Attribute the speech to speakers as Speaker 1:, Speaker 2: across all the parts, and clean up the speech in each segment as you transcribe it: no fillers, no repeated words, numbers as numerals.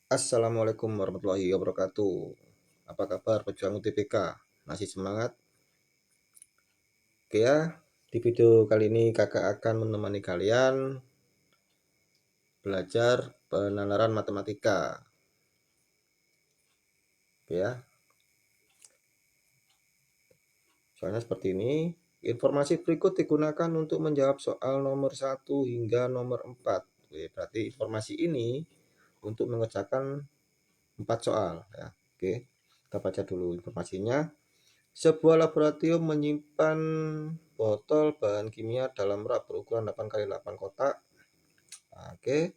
Speaker 1: Assalamualaikum warahmatullahi wabarakatuh. Apa kabar pejuang UTBK? Masih semangat? Oke ya, di video kali ini kakak akan menemani kalian belajar penalaran matematika. Oke ya, soalnya seperti ini. Informasi berikut digunakan untuk menjawab soal nomor 1 hingga nomor 4. Oke, berarti informasi ini untuk mengerjakan 4 soal ya. Oke, kita baca dulu informasinya. Sebuah laboratorium menyimpan botol bahan kimia dalam rak berukuran 8 kali 8 kotak. Oke.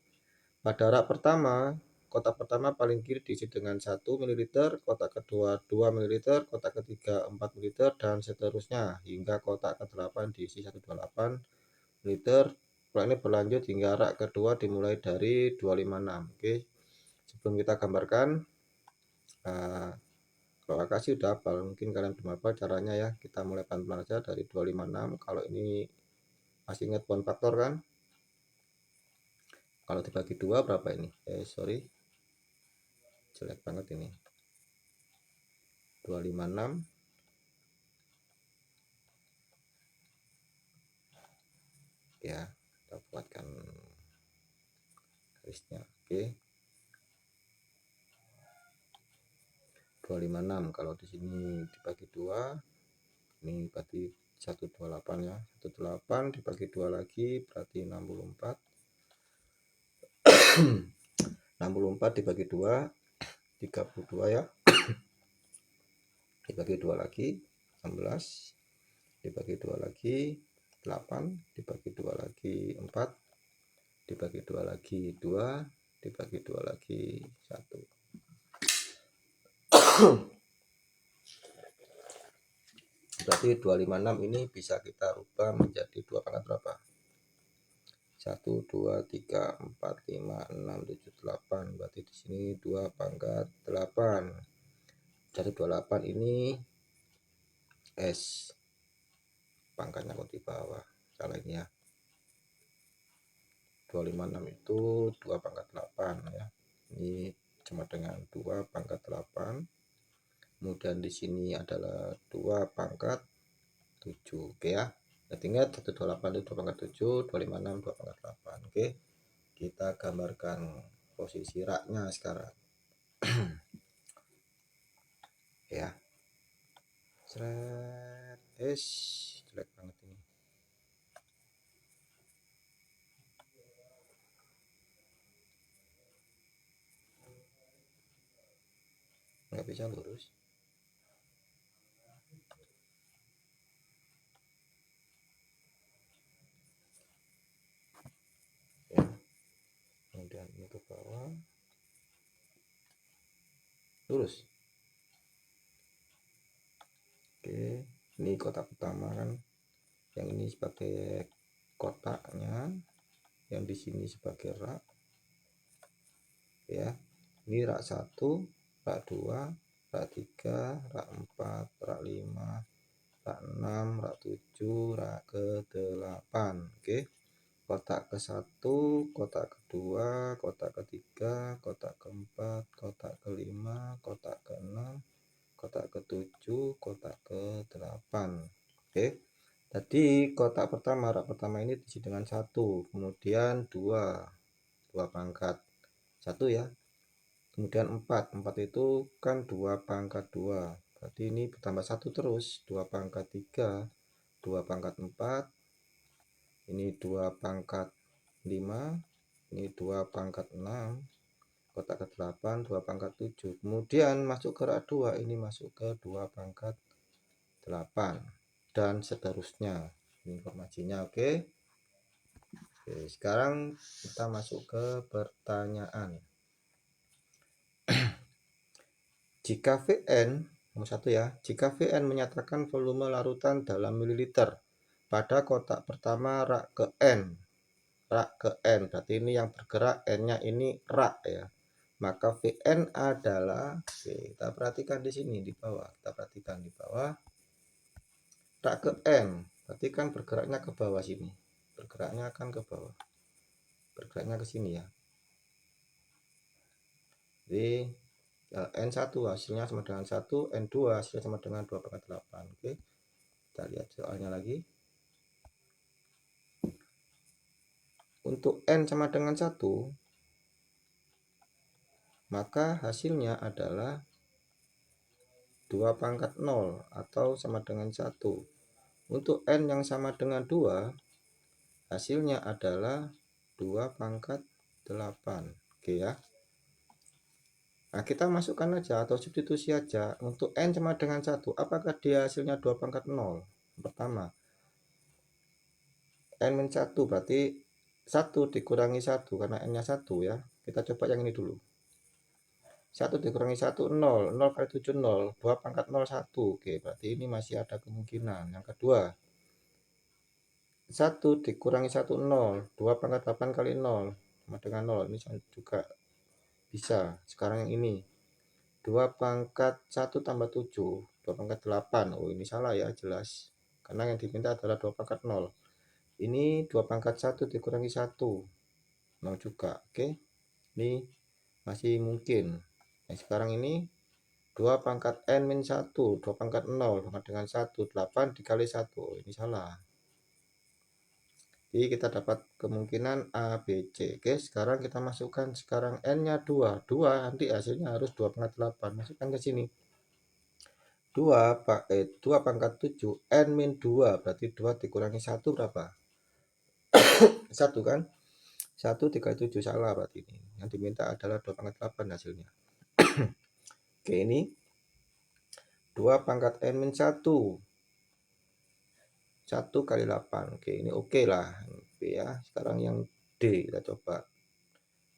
Speaker 1: Pada rak pertama, kotak pertama paling kiri diisi dengan 1 ml, kotak kedua 2 ml, kotak ketiga 4 ml, dan seterusnya hingga kotak ke-8 diisi 128 ml. Pola ini berlanjut hingga rak kedua dimulai dari 256. Oke. Sebelum kita gambarkan, kalau kakak sih udah hafal, mungkin kalian belum hafal caranya ya. Kita mulai pelan-pelan aja dari 256. Kalau ini masih ingat poin faktor kan? Kalau dibagi 2 berapa ini? Sorry, jelek banget ini. 256 ya, kita buatkan garisnya. Oke. 256 kalau di sini dibagi 2, ini berarti 128 ya. 128 dibagi 2 lagi berarti 64. 64 dibagi 2 32 ya. Dibagi 2 lagi 16, dibagi 2 lagi 8, dibagi 2 lagi 4, dibagi 2 lagi 2, dibagi 2 lagi 1. Berarti 256 ini bisa kita rubah menjadi 2 pangkat berapa? 1 2 3 4 5 6 7 8. Berarti di sini 2 pangkat 8. Dari 28 ini S pangkatnya kok di bawah. Salah ini ya. 256 itu 2 pangkat 8 ya. Ini sama dengan 2 pangkat 8. Kemudian di sini adalah 2 pangkat 7. Oke ya. Jadi ingat 128 itu 2 pangkat 7, 256 2 pangkat 8. Oke. Kita gambarkan posisi raknya sekarang. Ya. Seret. Jelek banget ini. Nggak bisa lurus. Ya. Kemudian ini ke bawah. Lurus. Oke, ini kotak pertama kan. Yang ini sebagai kotaknya, yang di sini sebagai rak. Ya. Ini rak 1, rak 2, rak 3, rak 4, rak 5, rak 6, rak 7, rak ke-8. Oke. Kotak ke-1, kotak kedua, kotak ketiga, kotak keempat, kotak kelima, kotak ke-6, kotak ke-7, kotak ke-8. Oke. Jadi kotak pertama, rak pertama ini diisi dengan 1, kemudian 2 pangkat 1 ya. Kemudian 4 itu kan 2 pangkat 2. Berarti ini bertambah 1 terus, 2 pangkat 3, 2 pangkat 4, ini 2 pangkat 5, ini 2 pangkat 6, kotak ke-8 2 pangkat 7. Kemudian masuk ke rak 2, ini masuk ke 2 pangkat 8 dan seterusnya. Ini informasinya. Oke. Oke, sekarang kita masuk ke pertanyaan. Jika Vn nomor 1 ya, jika Vn menyatakan volume larutan dalam mililiter pada kotak pertama rak ke N, berarti ini yang bergerak, N-nya ini rak ya. Maka Vn adalah, oke, kita perhatikan di sini di bawah, rak ke N, berarti kan bergeraknya ke bawah sini, bergeraknya akan ke bawah, bergeraknya ke sini ya. Jadi N1 hasilnya sama dengan 1, N2 hasilnya sama dengan 2/8. Oke, kita lihat soalnya lagi. Untuk N sama dengan 1, maka hasilnya adalah 2/0 atau sama dengan 1. Untuk N yang sama dengan 2, hasilnya adalah 2/8. Oke ya. Nah, kita masukkan aja atau substitusi aja. Untuk N sama dengan 1, apakah dia hasilnya 2/0? Pertama, N-1 berarti 1 dikurangi 1 karena N-nya 1 ya. Kita coba yang ini dulu. 1 dikurangi 1, 0. 0 kali 7, 0. 2/0, 1. Oke, berarti ini masih ada kemungkinan. Yang kedua, 1 dikurangi 1, 0. 2/8 kali 0 sama dengan 0. Ini juga bisa. Sekarang yang ini. 2/1 tambah 7. 2/8. Oh, ini salah ya, jelas. Karena yang diminta adalah 2/0. Ini 2/1 dikurangi 1. 0 juga. Oke. Ini masih mungkin. Nah, sekarang ini 2/n-1, 2/0 sama dengan 1, 8 dikali 1. Ini salah. Jadi kita dapat kemungkinan A, B, C. Oke, sekarang kita masukkan sekarang N-nya 2. 2 nanti hasilnya harus 2/8. Masukkan ke sini. 2/7 N-2 berarti 2 dikurangi 1 berapa? 1 kan? 1 dikali 7 salah berarti ini. Yang diminta adalah 2/8 hasilnya. Oke, ini 2/n-1. 1 kali 8. Oke, ini oke lah. Oke ya. Sekarang yang D kita coba.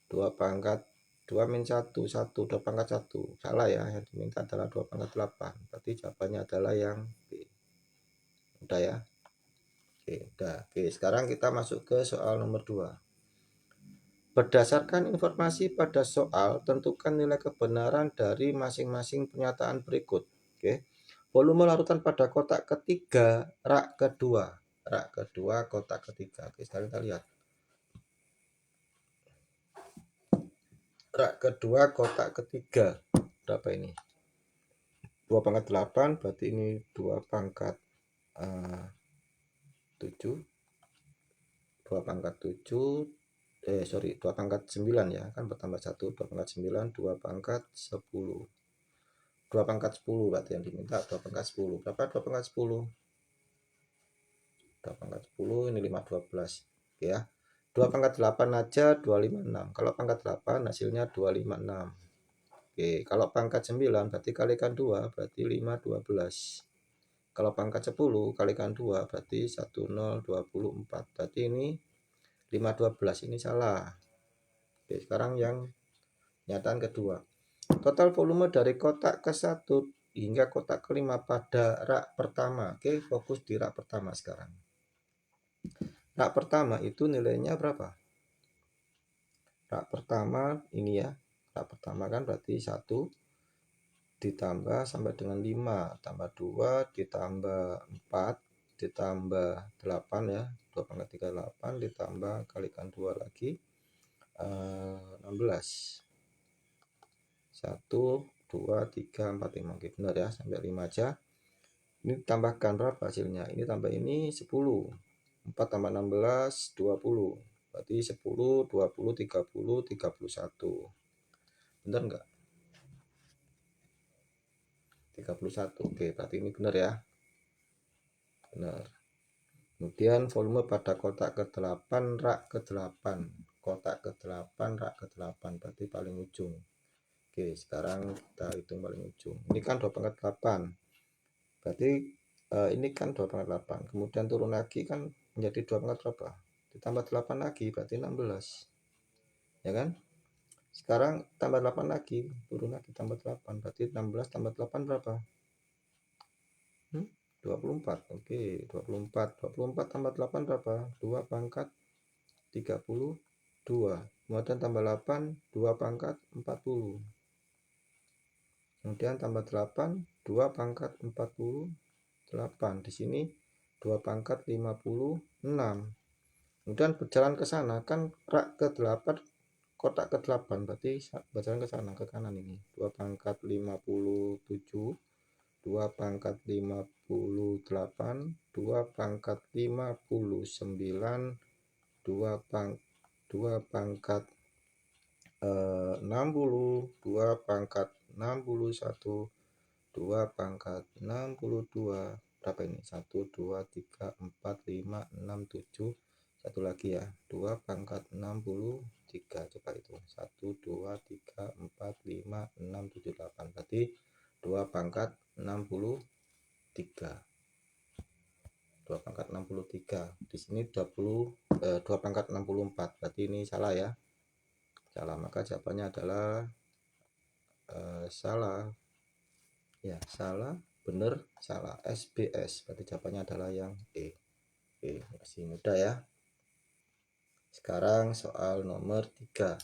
Speaker 1: 2/2-1, 1, 2/1. Salah ya, yang diminta adalah 2/8. Berarti jawabannya adalah yang B. Udah ya. Oke, udah. Oke, sekarang kita masuk ke soal nomor 2. Berdasarkan informasi pada soal, tentukan nilai kebenaran dari masing-masing pernyataan berikut. Oke. Volume larutan pada kotak ketiga, rak kedua. Rak kedua, kotak ketiga. Oke, sekarang kita lihat. Rak kedua, kotak ketiga. Berapa ini? 2/8, berarti ini 2/7. 2/7. 2/9 ya. Kan bertambah 1, 2/9, 2/10. 2/10 berarti yang diminta 2/10. Berapa 2/10? 2/10 ini 5/12. Oke ya. 2/8 aja 256. Kalau pangkat 8 hasilnya 256. Oke, kalau pangkat 9 berarti kalikan 2 berarti 5/12. Kalau pangkat 10 kalikan 2 berarti 1024. Berarti ini 5/12 ini salah. Oke, sekarang yang nyataan kedua. Total volume dari kotak ke-1 hingga kotak ke-5 pada rak pertama. Oke, fokus di rak pertama sekarang. Rak pertama itu nilainya berapa? Rak pertama ini ya. Rak pertama kan berarti 1 ditambah sampai dengan 5 tambah 2 ditambah 4 ditambah 8 ya. 2/38 ditambah kalikan 2 lagi 16. 1, 2, 3, 4, 5. Oke, benar ya, sampai 5 aja. Ini tambahkan berapa hasilnya? Ini tambah ini 10. 4 tambah 16, 20. Berarti 10, 20, 30, 31. Benar enggak? 31. Oke, berarti ini benar ya. Benar. Kemudian volume pada kotak ke-8, rak ke-8. Kotak ke-8, rak ke-8. Berarti paling ujung. Oke, sekarang kita hitung paling ujung. Ini kan 2/8. Berarti ini kan 2/8. Kemudian turun lagi kan menjadi 2/8. Ditambah 8 lagi berarti 16. Ya kan? Sekarang tambah 8 lagi, turun lagi tambah 8. Berarti 16 tambah 8 berapa? 24. Oke, 24. 24 tambah 8 berapa? 2/32. Kemudian tambah 8, 2/40. Kemudian tambah 8, 2/48. Di sini 2/56. Kemudian berjalan ke sana kan rak ke-8 kotak ke-8, berarti bacaan ke sana, ke kanan ini. 2 pangkat 57, 2 pangkat 58, 2 pangkat 59, 2 pangkat 60, 2 pangkat 61, 2 pangkat 62. Berapa ini? 1, 2, 3, 4, 5, 6, 7. Satu lagi ya, 2 pangkat 63. Coba itu 1, 2, 3, 4, 5, 6, 7, 8. Berarti 2 pangkat 63. 2 pangkat 63. Di sini 2 pangkat 64. Berarti ini salah ya. Salah, maka jawabannya adalah salah. Ya, salah, benar, salah. SBS. Berarti jawabannya adalah yang E. Oke, masih mudah ya. Sekarang soal nomor 3.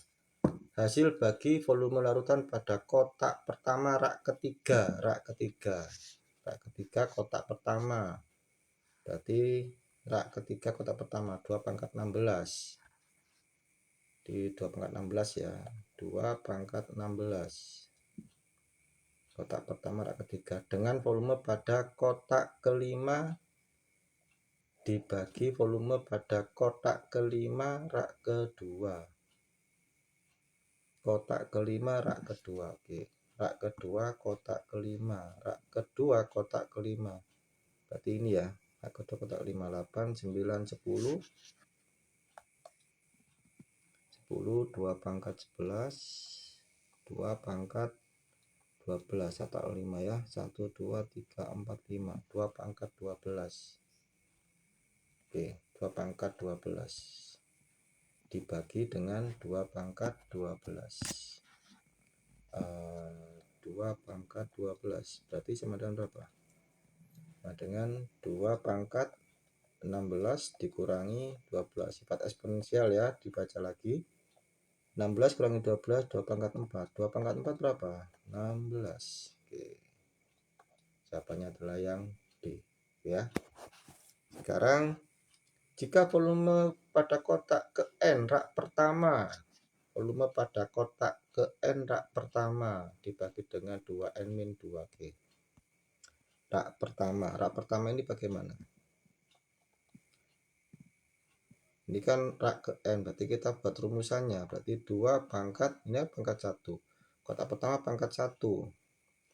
Speaker 1: Hasil bagi volume larutan pada kotak pertama rak ketiga. Rak ketiga kotak pertama. Berarti rak ketiga kotak pertama 2 pangkat 16. Di 2 pangkat 16 ya. 2 pangkat 16. Kotak pertama rak ketiga dengan volume pada kotak kelima dibagi volume pada kotak kelima rak kedua. Kotak kelima rak kedua. Oke. Rak kedua kotak kelima. Rak kedua kotak kelima. Berarti ini ya. Rak kedua kotak 5, 8, 9, 10. 10, 2 pangkat 11. 2 pangkat 12 atau 5 ya. 1, 2, 3, 4, 5. 2 pangkat 12. Oke, 2 pangkat 12 dibagi dengan 2 pangkat 12. 2 pangkat 12 berarti sama dengan berapa? Sama dengan 2 pangkat 16 dikurangi 12. Sifat eksponensial ya, dibaca lagi. 16 kurangi 12, 2 pangkat 4. 2 pangkat 4 berapa? 16. Oke. Jawabannya adalah yang D ya. Sekarang jika volume pada kotak ke N rak pertama, volume pada kotak ke N rak pertama dibagi dengan 2N-2. Oke. Rak pertama ini bagaimana? Ini kan rak ke N, berarti kita buat rumusannya. Berarti 2 pangkat, ini pangkat 1. Kotak pertama pangkat 1.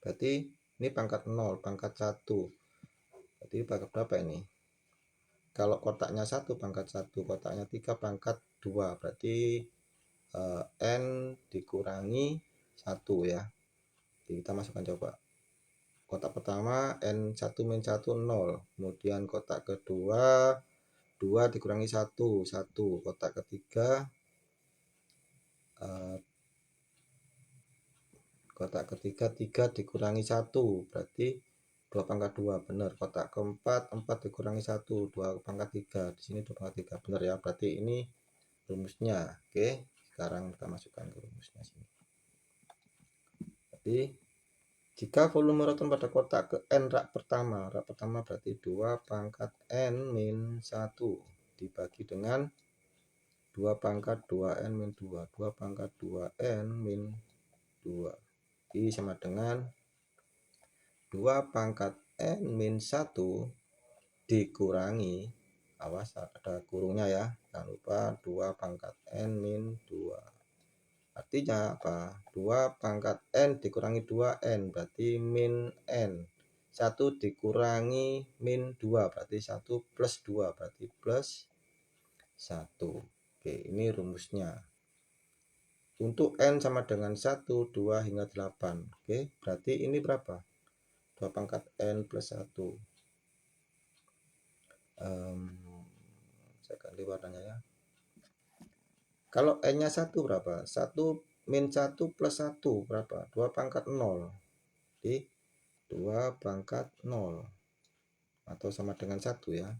Speaker 1: Berarti ini pangkat 0, pangkat 1. Berarti pangkat berapa ini? Kalau kotaknya 1 pangkat 1, kotaknya 3 pangkat 2. Berarti N dikurangi 1 ya. Jadi kita masukkan coba. Kotak pertama N1 min 1 0. Kemudian kotak kedua 2 dikurangi 1 1. Kotak ketiga kotak ketiga 3 dikurangi 1 berarti 2 pangkat 2 benar. Kotak keempat 4 dikurangi 1 2 pangkat 3. Di sini 2 pangkat 3 benar ya. Berarti ini rumusnya. Oke, sekarang kita masukkan ke rumusnya sini. Jadi jika volume larutan pada kotak ke N rak pertama berarti 2 pangkat N min 1 dibagi dengan 2 pangkat 2N min 2. 2 pangkat 2N min 2. Ini sama dengan 2 pangkat N min 1 dikurangi, awas ada kurungnya ya, jangan lupa 2 pangkat N min 2. Artinya apa? 2 pangkat N dikurangi 2N berarti min N. 1 dikurangi min 2 berarti 1 plus 2 berarti plus 1. Oke, ini rumusnya. Untuk N sama dengan 1, 2 hingga 8. Oke, berarti ini berapa? 2 pangkat N plus 1. Saya ganti warnanya ya. Kalau N-nya 1 berapa? 1 min 1 plus 1 berapa? 2 pangkat 0. Jadi 2 pangkat 0. Atau sama dengan 1 ya.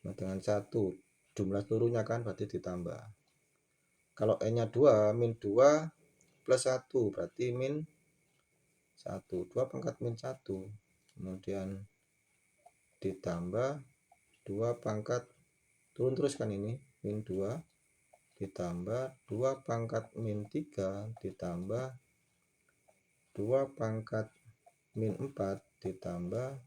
Speaker 1: Sama dengan 1. Jumlah seluruhnya kan berarti ditambah. Kalau N-nya 2, min 2 plus 1 berarti min 1. 2 pangkat min 1. Kemudian ditambah 2 pangkat turun terus kan ini min 2 ditambah 2 pangkat min 3 ditambah 2 pangkat min 4 ditambah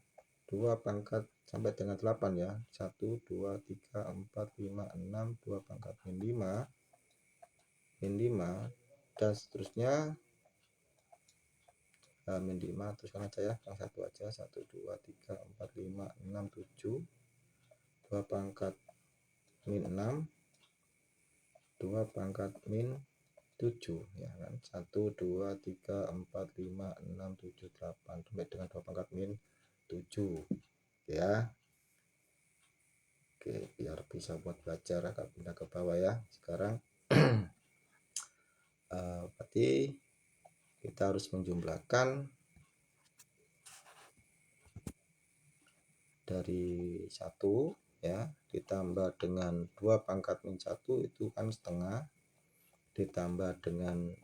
Speaker 1: 2 pangkat sampai dengan 8 ya. 1, 2, 3, 4, 5, 6, 2 pangkat min 5, dan seterusnya. Min 5 teruskan aja ya, yang satu aja. 1, 2, 3, 4, 5, 6, 7, 2 pangkat min 6, 2 pangkat min 7 ya kan. 1, 2, 3, 4, 5, 6, 7, 8 sampai dengan 2 pangkat min 7 ya. Oke, biar bisa buat belajar agak pindah ke bawah ya. Sekarang berarti kita harus menjumlahkan dari 1 ya, ditambah dengan 2 pangkat min 1 itu kan setengah, ditambah dengan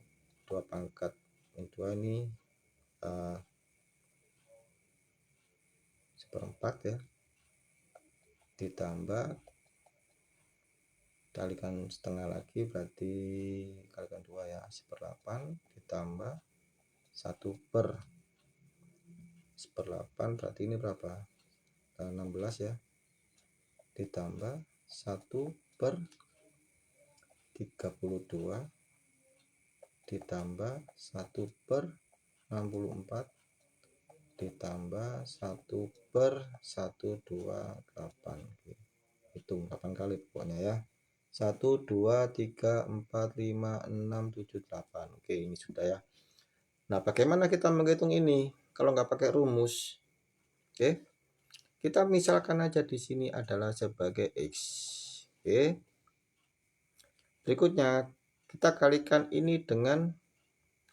Speaker 1: 2 pangkat min 2 ini seperempat ya, ditambah kalikan setengah lagi berarti kalikan 2 ya, 1/8 ditambah 1/8 berarti ini berapa? 16 ya, ditambah 1/32 ditambah 1/64 ditambah 1/128. Hitung 8 kali pokoknya ya. 1, 2, 3, 4, 5, 6, 7, 8. Oke, ini sudah ya. Nah, bagaimana kita menghitung ini kalau nggak pakai rumus? Oke, kita misalkan aja di sini adalah sebagai X. Oke, berikutnya kita kalikan ini dengan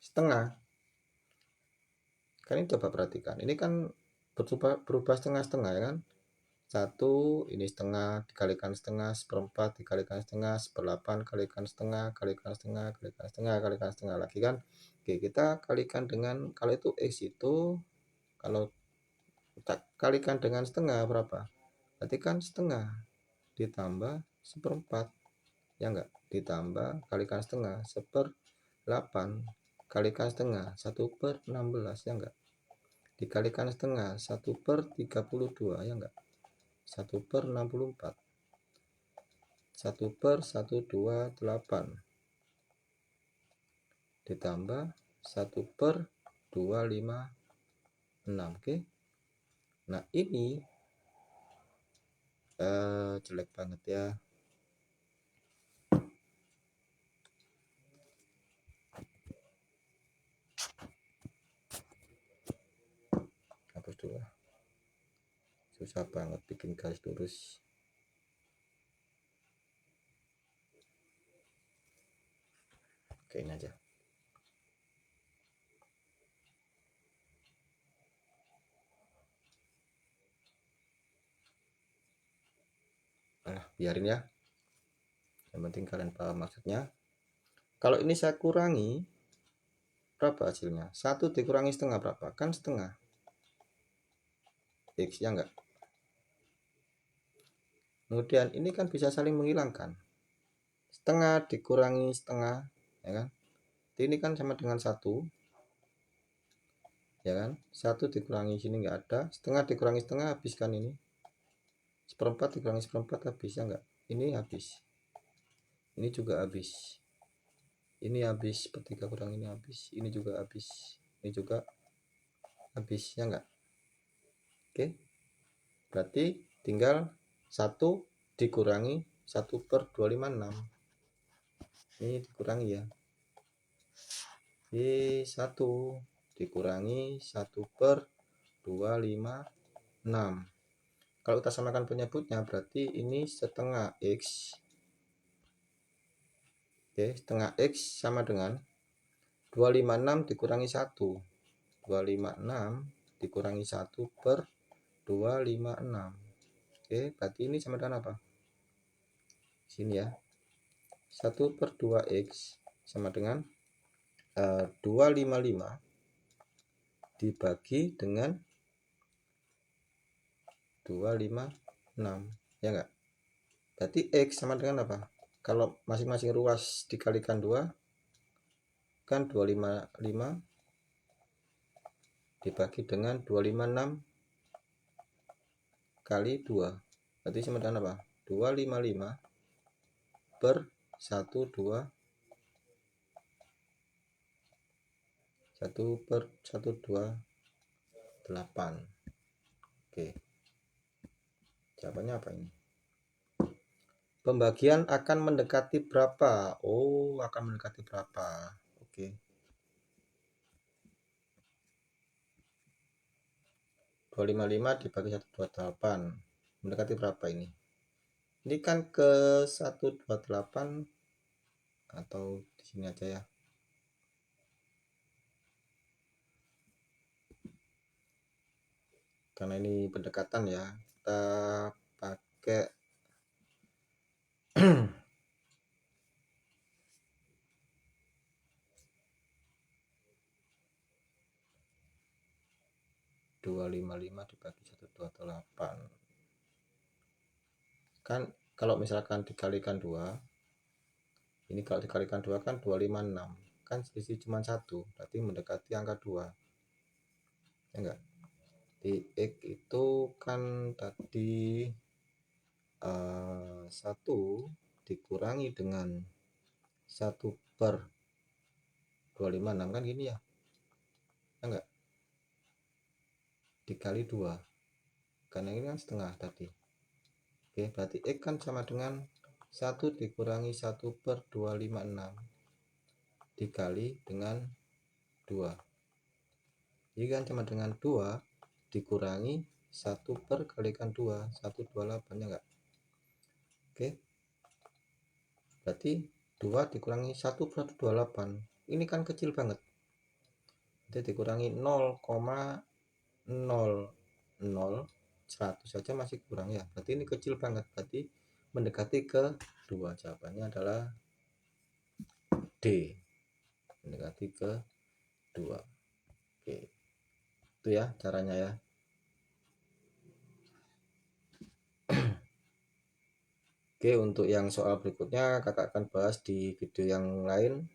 Speaker 1: setengah. Kalian coba perhatikan, ini kan berubah setengah-setengah ya kan. 1 ini setengah dikalikan setengah, 1/4 dikalikan setengah, 1/8 kalikan setengah, kalikan setengah, kalikan setengah, kalikan setengah lagi kan. Oke, kita kalikan dengan, kalau itu X itu kalau kita kalikan dengan setengah berapa? Berarti kan setengah ditambah 1/4 ya enggak, ditambah kalikan setengah 1/8 kalikan setengah 1/16 ya enggak, dikalikan setengah 1/32 ya enggak, 1/64 1/128 ditambah 1/256. Oke, nah ini jelek banget ya. Hapus dulu, susah banget bikin garis lurus. Oke, ini aja. Nah, biarin ya, yang penting kalian paham maksudnya. Kalau ini saya kurangi, berapa hasilnya? 1 dikurangi setengah berapa? Kan setengah X ya enggak. Kemudian ini kan bisa saling menghilangkan, setengah dikurangi setengah ya kan, ini kan sama dengan 1 ya kan. 1 dikurangi sini enggak ada, setengah dikurangi setengah habis kan, ini 1/4 dikurangi 1/4 habis ya enggak, ini habis, ini juga habis, ini habis, 1/3 kurang ini habis, ini juga habis, ini juga habis ya enggak. Oke, berarti tinggal 1 dikurangi 1/256, ini dikurangi ya, ini 1 dikurangi 1/256. Kalau kita samakan penyebutnya berarti ini setengah X. Oke, setengah X sama dengan 256 dikurangi 1, 256 dikurangi 1/256. Oke, berarti ini sama dengan apa? Sini ya, 1/2X sama dengan 255 dibagi dengan 256 ya enggak. Berarti X sama dengan apa? kalau masing-masing ruas dikalikan 2 kan 255 dibagi dengan 256 kali 2, berarti sama dengan apa? 255 per 12 1 per 128. Oke, jawabannya apa ini? Pembagian akan mendekati berapa? Oh, akan mendekati berapa? Oke. 255 dibagi 128 mendekati berapa ini? Ini kan ke 128 atau di sini aja ya. Karena ini pendekatan ya, kita pakai 255 dibagi 128. Kan kalau misalkan dikalikan 2, ini kalau dikalikan 2 kan 256. Kan selisih cuma 1, berarti mendekati angka 2. Ya enggak? Di X itu kan tadi 1 dikurangi dengan 1 per 256 kan gini ya. Ya enggak? Dikali 2. Karena ini kan setengah tadi. Oke, berarti X kan sama dengan 1 dikurangi 1 per 256 dikali dengan 2. Jadi kan sama dengan 2 dikurangi 1 per kalikan 2, 128 ya enggak? Oke. Berarti 2 dikurangi 1 per 128. Ini kan kecil banget. Jadi dikurangi 0,00 100 saja masih kurang ya. Berarti ini kecil banget. Berarti mendekati ke 2. Jawabannya adalah D. Mendekati ke 2. Oke. Itu ya caranya ya. Oke, untuk yang soal berikutnya kakak akan bahas di video yang lain.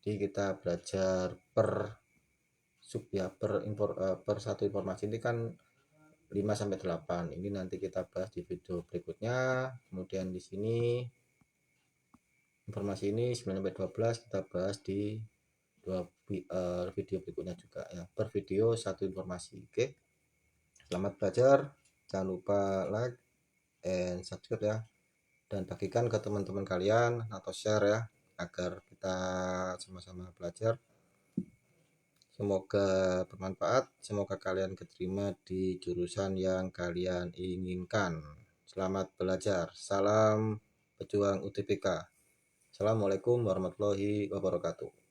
Speaker 1: Jadi kita belajar per sub ya, per satu informasi ini kan 5 sampai 8. Ini nanti kita bahas di video berikutnya. Kemudian di sini informasi ini 9 sampai 12 kita bahas di video berikutnya juga ya. Per video satu informasi. Oke. Selamat belajar. Jangan lupa like and subscribe ya. Dan bagikan ke teman-teman kalian atau share ya agar kita sama-sama belajar. Semoga bermanfaat, semoga kalian keterima di jurusan yang kalian inginkan. Selamat belajar. Salam pejuang UTBK. Assalamualaikum warahmatullahi wabarakatuh.